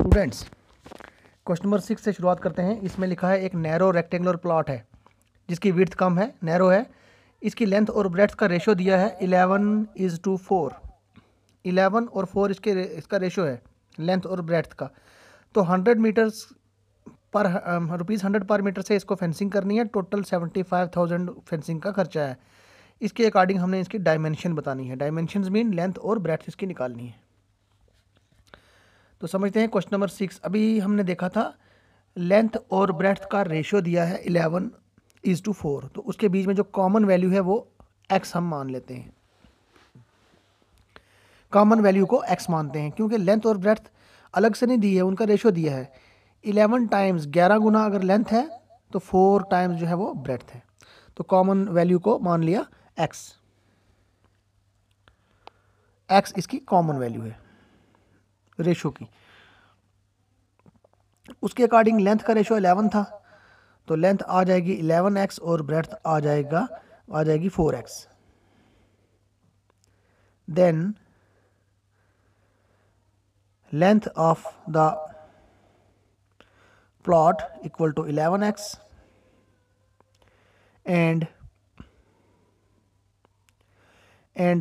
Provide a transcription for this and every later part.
Students, question number 6 से शुरुआत करते हैं। इसमें लिखा है एक नैरो रेक्टेंगुलर प्लॉट है जिसकी विड्थ कम है, नैरो है। इसकी लेंथ और ब्रेड्थ का रेशो दिया है 11:4। 11 और 4 इसका रेशो है लेंथ और ब्रेड्थ का। तो 100 मीटर्स पर ₹100 पर मीटर से इसको फेंसिंग करनी है। टोटल 75,000 फेंसिंग का खर्चा है। इसके अकॉर्डिंग हमने इसकी डायमेंशन बतानी है। डायमेंशंस मीन लेंथ और ब्रेड्थ इसकी निकालनी है। तो समझते हैं क्वेश्चन नंबर 6। अभी हमने देखा था लेंथ और ब्रेड्थ का रेशो दिया है 11:4। तो उसके बीच में जो कॉमन वैल्यू है वो x हम मान लेते हैं। कॉमन वैल्यू को x मानते हैं क्योंकि लेंथ और ब्रेड्थ अलग से नहीं दी है, उनका रेशो दिया है 11 टाइम्स 11 गुना अगर लेंथ है तो 4 टाइम्स जो है वो ब्रेड्थ है। तो कॉमन वैल्यू को मान लिया x। x इसकी कॉमन वैल्यू है रेशो की। उसके अकॉर्डिंग लेंथ का रेशो 11 था तो लेंथ आ जाएगी 11x और ब्रेड्थ आ जाएगी 4x। Then length of the plot equal to 11x and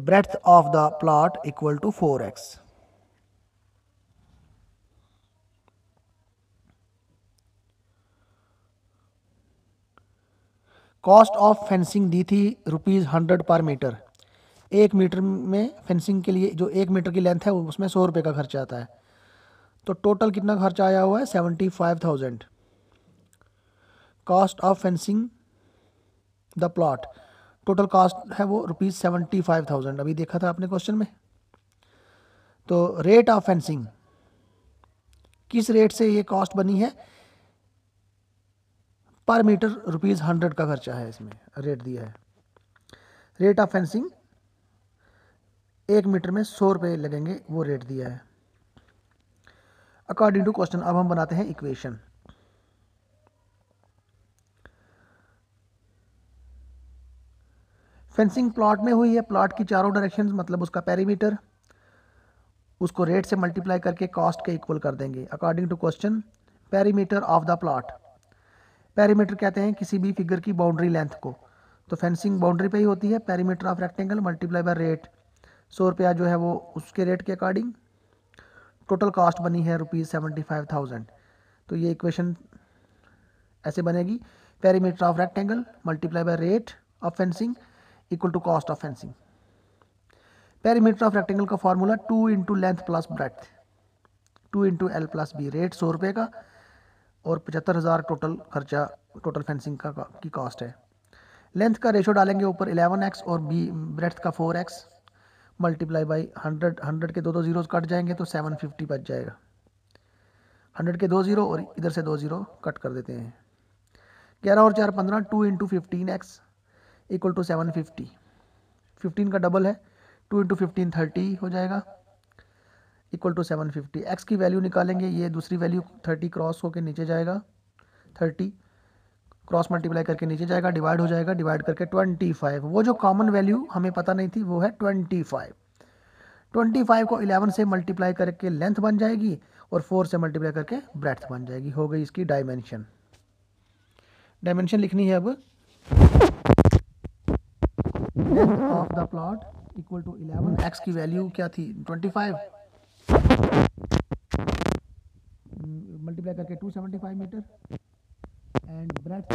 breadth of the plot equal to 4x. Cost of fencing दी थी ₹100 पर मीटर। 1 मीटर में फेंसिंग के लिए जो 1 मीटर की लेंथ है उसमें ₹100 का खर्चा आता है। तो टोटल कितना खर्चा आया हुआ है 75,000। Cost of fencing the plot, total cost है वो ₹75,000। अभी देखा था आपने क्वेश्चन में। तो रेट ऑफ फेंसिंग, किस रेट से ये कॉस्ट बनी है? पर मीटर ₹100 का खर्चा है, इसमें रेट दिया है। रेट ऑफ फेंसिंग 1 मीटर में ₹100 लगेंगे, वो रेट दिया है अकॉर्डिंग टू क्वेश्चन। अब हम बनाते हैं इक्वेशन। फेंसिंग प्लॉट में हुई है, प्लॉट की चारों डायरेक्शंस मतलब उसका पेरीमीटर, उसको रेट से मल्टीप्लाई करके कॉस्ट के इक्वल कर देंगे according to question. Perimeter of the plot, perimeter कहते हैं किसी भी फिगर की बाउंड्री लेंथ को। तो फेंसिंग बाउंड्री पे ही होती है। Perimeter of rectangle multiply by rate, ₹100 जो है वो उसके रेट के अकॉर्डिंग। टोटल कॉस्ट बनी है ₹75,000। तो ये इक्वेशन ऐसे बनेगी, perimeter of rectangle multiply by rate of fencing equal to cost of fencing. Perimeter of rectangle का formula 2 into length plus breadth, 2 into L plus B. Rate ₹100 का और 75,000 टोटल खर्चा, टोटल फेंसिंग की कॉस्ट है। Length का ratio डालेंगे ऊपर 11x और बी ब्रेड्थ का 4x मल्टीप्लाई बाई 100। 100 के दो जीरोस कट जाएंगे तो 750 बच जाएगा। 100 के 2 जीरो और इधर से 2 जीरो कट कर देते हैं। 11 और 4 15, 2 इंटू 15x इक्वल टू 750। 15 का डबल है, 2 इंटू 15 30 हो जाएगा इक्वल टू 750। x की वैल्यू निकालेंगे, ये दूसरी वैल्यू 30 क्रॉस होकर नीचे जाएगा, 30 क्रॉस मल्टीप्लाई करके नीचे जाएगा, डिवाइड हो जाएगा, डिवाइड करके 25। वो जो कॉमन वैल्यू हमें पता नहीं थी वो है 25। 25 को 11 से मल्टीप्लाई करके लेंथ बन जाएगी और 4 से मल्टीप्लाई करके ब्रेड्थ बन जाएगी। हो गई इसकी डायमेंशन। डायमेंशन लिखनी है अब। Length of the plot equal to 11, x की वैल्यू क्या थी 25 मल्टीप्लाई करके 275 metre and breadth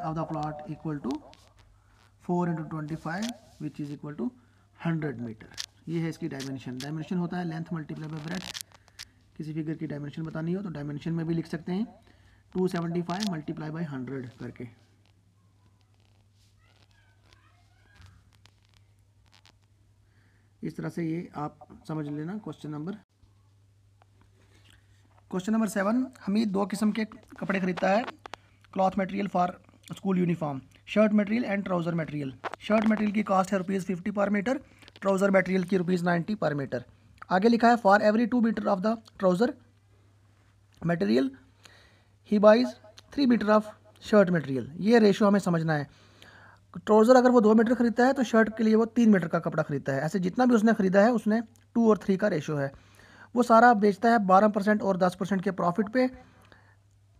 of the plot equal to 4 into 25 which is equal to 100 metre. ये है इसकी डायमेंशन। डायमेंशन होता है लेंथ मल्टीप्लाई बाय ब्रेड्थ। किसी फिगर की डायमेंशन बतानी हो तो डायमेंशन में भी लिख सकते हैं 275 मल्टीप्लाई बाय 100 करके। इस तरह से ये आप समझ लेना। Question number 7। हमीद 2 किस्म के कपड़े खरीदता है। Cloth material for school uniform, shirt material and trouser material. Shirt material की कॉस्ट है ₹50 पर मीटर, ट्राउज़र मटेरियल की ₹90 पर मीटर। आगे लिखा है for every 2 metre of the trouser material he buys 3 metre of shirt material. ये रेशो हमें समझना है। ट्राउज़र अगर वो 2 मीटर खरीदता है तो शर्ट के लिए वो 3 मीटर का कपड़ा खरीदता है। ऐसे जितना भी उसने खरीदा है उसने 2 और 3 का रेशो है। वो सारा बेचता है 12% और 10% के प्रॉफिट पे।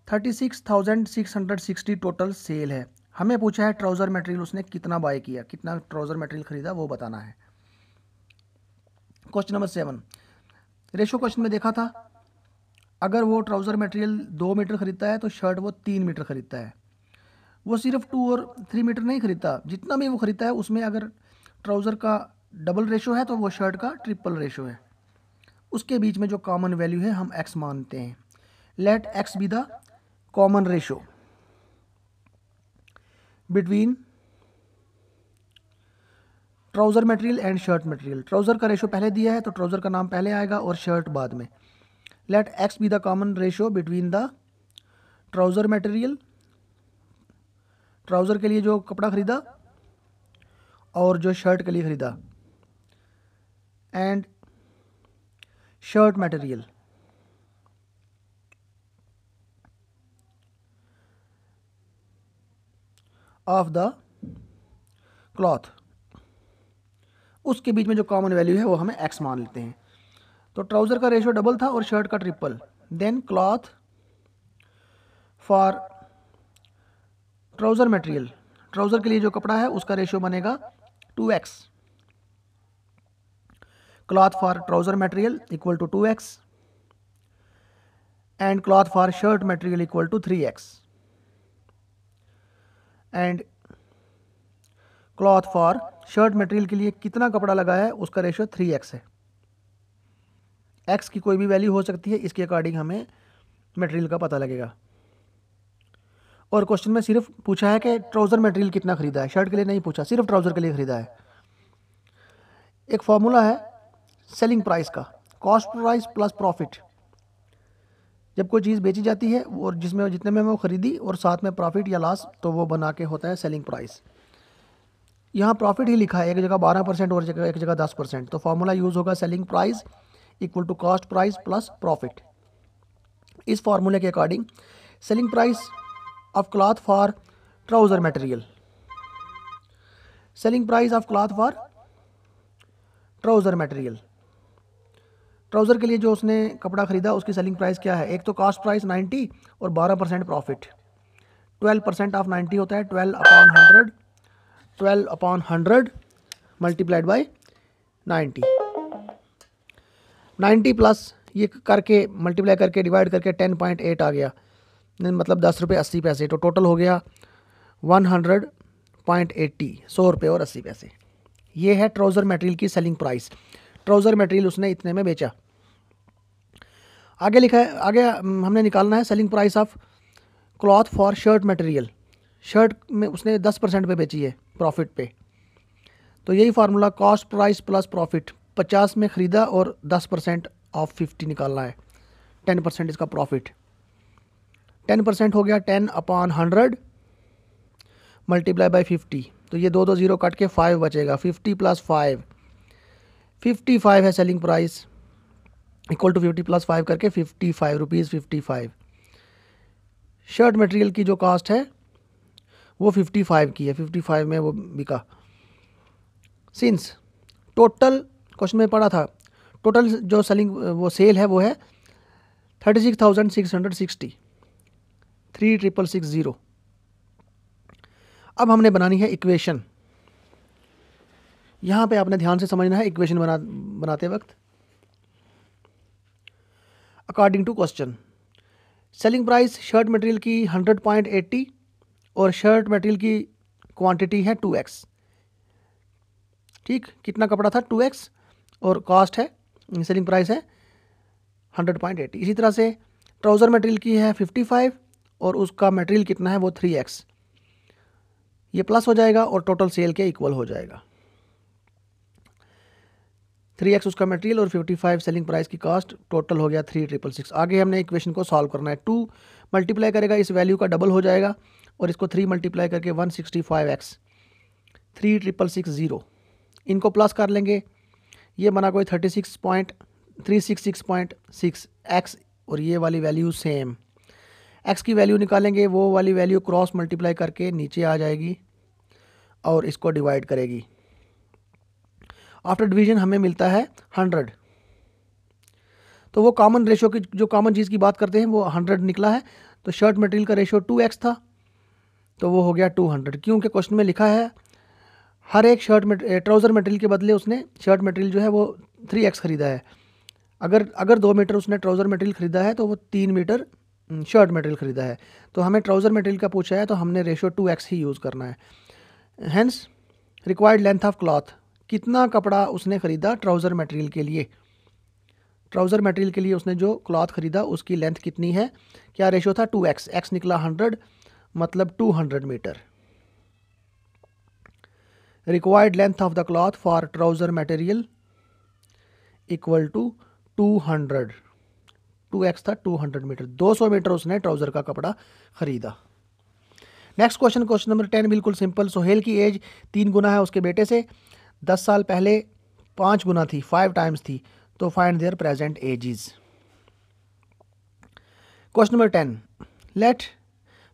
36,660 टोटल सेल है। हमें पूछा है ट्राउज़र मटेरियल उसने कितना बाय किया, कितना ट्राउज़र मटेरियल खरीदा वो बताना है। क्वेश्चन नंबर 7, रेशो क्वेश्चन में देखा था, अगर वो ट्राउज़र मटेरियल 2 मीटर खरीदता है तो शर्ट वो 3 मीटर खरीदता है। वो सिर्फ 2 और 3 मीटर नहीं खरीदता, जितना भी वो खरीदता है उसमें अगर ट्राउज़र का डबल रेशो है तो वो शर्ट का ट्रिपल रेशो है। उसके बीच में जो कॉमन वैल्यू है हम x मानते हैं। Let x be the common ratio between trouser material and shirt material. Trouser का रेशो पहले दिया है तो ट्राउज़र का नाम पहले आएगा और शर्ट बाद में। Let x be the common ratio between the trouser material, trouser के लिए जो कपड़ा खरीदा और जो शर्ट के लिए खरीदा, and shirt material of the cloth. उसके बीच में जो कॉमन वैल्यू है वो हमें x मान लेते हैं। तो ट्राउज़र का रेशो डबल था और शर्ट का triple. Then cloth for trouser material, trouser के लिए जो कपड़ा है उसका रेशो बनेगा 2x। Cloth for trouser material equal to 2x and cloth for shirt material equal to 3x and cloth for shirt material के लिए कितना कपड़ा लगा है उसका रेशो 3x है। x की कोई भी वैल्यू हो सकती है, इसके अकॉर्डिंग हमें मटेरियल का पता लगेगा। और क्वेश्चन में सिर्फ पूछा है कि ट्राउज़र मटेरियल कितना खरीदा है, शर्ट के लिए नहीं पूछा, सिर्फ ट्राउज़र के लिए खरीदा है। एक फॉर्मूला है सेलिंग प्राइस का, कॉस्ट प्राइस प्लस प्रॉफिट। जब कोई चीज़ बेची जाती है और जिसमें जितने में वो खरीदी और साथ में प्रॉफिट या लॉस, तो वो बना के होता है सेलिंग प्राइस। यहाँ प्रॉफिट ही लिखा है, एक जगह 12% और एक जगह 10%, तो फॉर्मूला यूज़ होगा selling price equal to cost price plus profit. इस फार्मूले के according selling price of cloth for trouser material, selling price of cloth for trouser material, trouser के लिए जो उसने कपड़ा खरीदा उसकी सेलिंग प्राइस क्या है। एक तो कॉस्ट प्राइस 90 और 12% प्रॉफिट। 12% ऑफ 90 होता है 12/100, 12/100 मल्टीप्लाइड बाई 90। 90 प्लस ये करके मल्टीप्लाई करके डिवाइड करके 10.8 आ गया, मतलब 10 रुपये 80 पैसे। तो टोटल हो गया 100.80, 100 रुपये और 80 पैसे। ये है ट्राउज़र मटेरियल की सेलिंग प्राइस। ट्राउज़र मटेरियल उसने इतने में बेचा। आगे लिखा है, आगे हमने निकालना है selling price of cloth for shirt material. Shirt में उसने 10% पे बेची है प्रॉफिट पे, तो यही formula cost price plus profit. 50 में ख़रीदा और 10% ऑफ 50 निकालना है, 10% इसका प्रॉफिट। 10% हो गया 10/100 मल्टीप्लाई बाई 50, तो ये 2 0 कट के 5 बचेगा। 50 प्लस 5, 55 है selling price, equal to 50 plus 5 करके 55 रुपीज़ 55। शर्ट मटेरियल की जो कास्ट है वो 55 की है, 55 में वो बिका। सिंस टोटल क्वेश्चन में पढ़ा था, टोटल जो सेलिंग वो सेल है वो है 36,660, 3660। अब हमने बनानी है इक्वेशन। यहाँ पे आपने ध्यान से समझना है इक्वेशन बनाते वक्त। According to question, selling price shirt material की 100.80 और शर्ट मटेरियल की क्वांटिटी है 2x। ठीक, कितना कपड़ा था 2x और कॉस्ट है, सेलिंग प्राइस है 100.80। इसी तरह से ट्राउज़र मटेरियल की है 55 और उसका मटेरियल कितना है वो 3x। ये प्लस हो जाएगा और टोटल सेल के इक्वल हो जाएगा। 3x उसका मटेरियल और 55 सेलिंग प्राइस की कॉस्ट, टोटल हो गया 3666। आगे हमने इक्वेशन को सॉल्व करना है। 2 मल्टीप्लाई करेगा इस वैल्यू का डबल हो जाएगा और इसको 3 मल्टीप्लाई करके 165x, 3660। इनको प्लस कर लेंगे, ये बना कोई 366.6 x और ये वाली वैल्यू सेम। x की वैल्यू निकालेंगे, वो वाली वैल्यू क्रॉस मल्टीप्लाई करके नीचे आ जाएगी और इसको डिवाइड करेगी। आफ्टर डिवीजन हमें मिलता है 100। तो वो कॉमन रेशो की जो कॉमन चीज़ की बात करते हैं वो 100 निकला है। तो शर्ट मटेरियल का रेशो 2x था, तो वो हो गया 200, क्योंकि क्वेश्चन में लिखा है हर एक ट्राउज़र मटेरियल के बदले उसने शर्ट मटेरियल जो है वो 3x खरीदा है। अगर 2 मीटर उसने ट्राउज़र मटेरियल खरीदा है तो वो 3 मीटर शर्ट मटेरियल खरीदा है। तो हमें ट्राउज़र मटेरियल का पूछा है तो हमने रेशो 2x ही यूज़ करना है। Hence required length of cloth, कितना कपड़ा उसने ख़रीदा ट्राउज़र मटेरियल के लिए। ट्राउज़र मटेरियल के लिए उसने जो क्लॉथ ख़रीदा उसकी लेंथ कितनी है, क्या रेशो था 2x, x निकला 100 मतलब 200 metre. Required length of the cloth for trouser material equal to 200, 2x था 200 मीटर, 200 मीटर उसने ट्राउज़र का कपड़ा ख़रीदा। नेक्स्ट क्वेश्चन, क्वेश्चन नंबर 10 बिल्कुल सिंपल। सोहेल की एज 3 गुना है उसके बेटे से, 10 साल पहले 5 गुना थी, 5 टाइम्स थी, तो find their present ages. Question number 10, let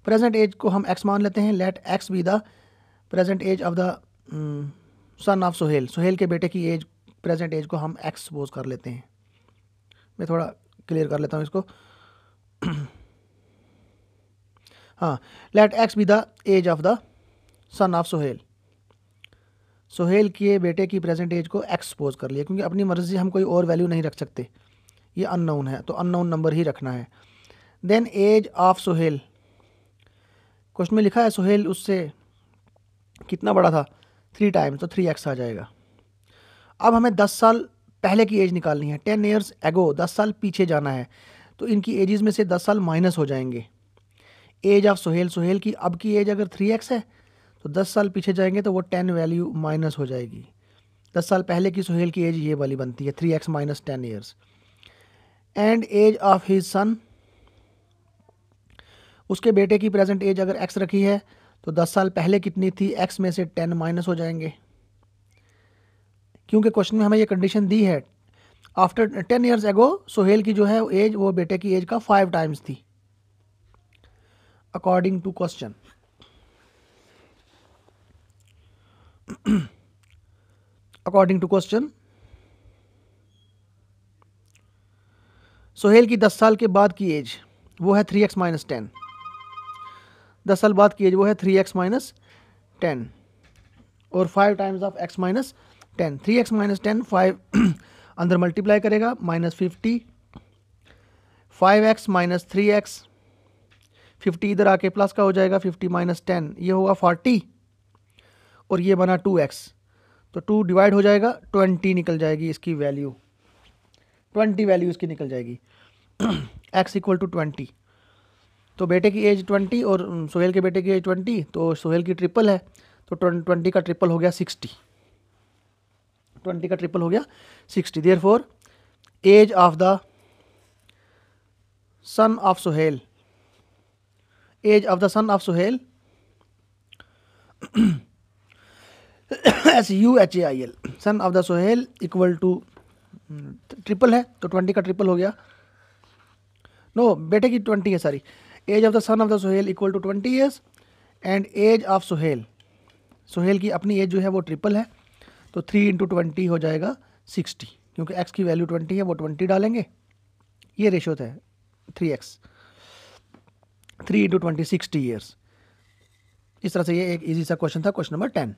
present age को हम x मान लेते हैं। Let x be the present age of the son of Sohail, Sohail के बेटे की एज, प्रेजेंट एज को हम x सपोज कर लेते हैं। मैं थोड़ा क्लियर कर लेता हूँ इसको। हाँ, let x be the age of the son of Sohail, Sohail के बेटे की प्रेजेंट एज को x सपोज कर लिया, क्योंकि अपनी मर्जी से हम कोई और वैल्यू नहीं रख सकते, ये अननोन है तो अननोन नंबर ही रखना है। Then age of Sohail, question में लिखा है सोहेल उससे कितना बड़ा था, 3 टाइम्स, तो 3x आ जाएगा। अब हमें 10 साल पहले की एज निकालनी है, 10 ईयर्स एगो, 10 साल पीछे जाना है। तो इनकी एजेस में से 10 साल माइनस हो जाएंगे। एज ऑफ सोहेल, सोहेल की अब की एज अगर 3x है तो 10 साल पीछे जाएंगे तो वो 10 वैल्यू माइनस हो जाएगी। 10 साल पहले की सोहेल की एज ये वाली बनती है 3x minus 10 years. And age of his son, उसके बेटे की प्रेजेंट एज अगर x रखी है तो 10 साल पहले कितनी थी, x में से 10 माइनस हो जाएंगे, क्योंकि क्वेश्चन में हमें ये कंडीशन दी है आफ्टर 10 ईयर्स एगो सोहेल की जो है एज वो बेटे की एज का 5 टाइम्स थी according to question. According to question Sohail की 10 साल के बाद की एज वो है 3x माइनस 10, 10 साल बाद की एज वो है 3x माइनस 10 और 5 times of x minus 10, 3x minus 10 5 अंदर मल्टीप्लाई करेगा माइनस 50, 5x माइनस 3x, 50 इधर आके प्लस का हो जाएगा, 50 माइनस 10 ये होगा 40 और ये बना 2x, तो 2 डिवाइड हो जाएगा, 20 निकल जाएगी इसकी वैल्यू, 20 वैल्यू इसकी निकल जाएगी। x इक्वल टू 20, तो बेटे की एज 20 और सोहेल के बेटे की एज 20, तो सोहेल की ट्रिपल है, तो 20 का ट्रिपल हो गया 60, 20 का ट्रिपल हो गया 60। Therefore age of the son of Sohail, age of the son of Sohail SUHAIL, son of the Sohail equal to triple है तो 20 का ट्रिपल हो गया, नो बेटे की 20 है sorry, age of the son of the Sohail equal to 20 years and age of Sohail, Sohail की अपनी एज जो है वो ट्रिपल है, तो 3 इंटू 20 हो जाएगा 60, क्योंकि x की वैल्यू 20 है वो 20 डालेंगे, ये रेशो है 3x, 3 इंटू 20 60 ईयर्स। इस तरह से ये एक इजी सा क्वेश्चन था, क्वेश्चन नंबर 10।